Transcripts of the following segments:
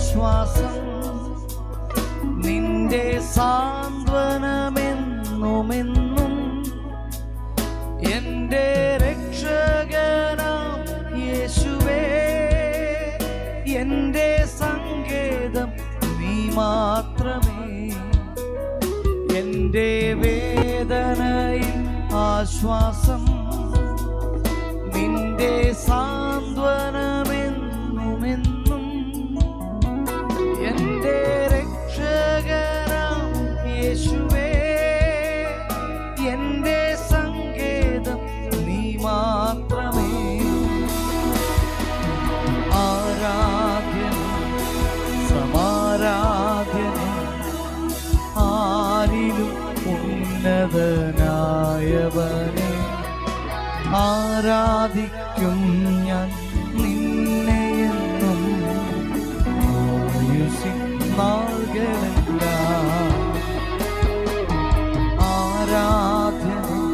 ആശ്വാസം, നിന്റെ സാന്ത്വനമെന്നുമെന്നും. എൻ്റെ രക്ഷകനാം യേശുവേ, എൻ്റെ സങ്കേതം നീ മാത്രമേ. എൻ്റെ വേദനയിൽ ആശ്വാസം, നിന്റെ സാന്ത്വനമെന്നുമെന്നും. എൻ്റെ രക്ഷകനാം യേശുവേ, എൻ്റെ സങ്കേതം നീ മാത്രമേ. ആരാധ്യനും സമാരാധ്യനും ആരിലും ഉന്നതനായവനെ, ആരാധിക്കും ഞാൻ നിന്നെയെന്നും നാളുകളെല്ലാം. ആരാധ്യനും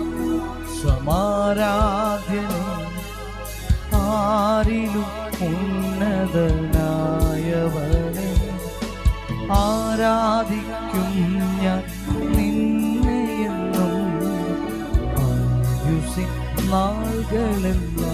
സമാരാധ്യനും ആരിലും ഉന്നതനായവനെ, ആരാധിക്കും ഞാൻ നിന്നെയെന്നും നാളുകളെല്ലാം.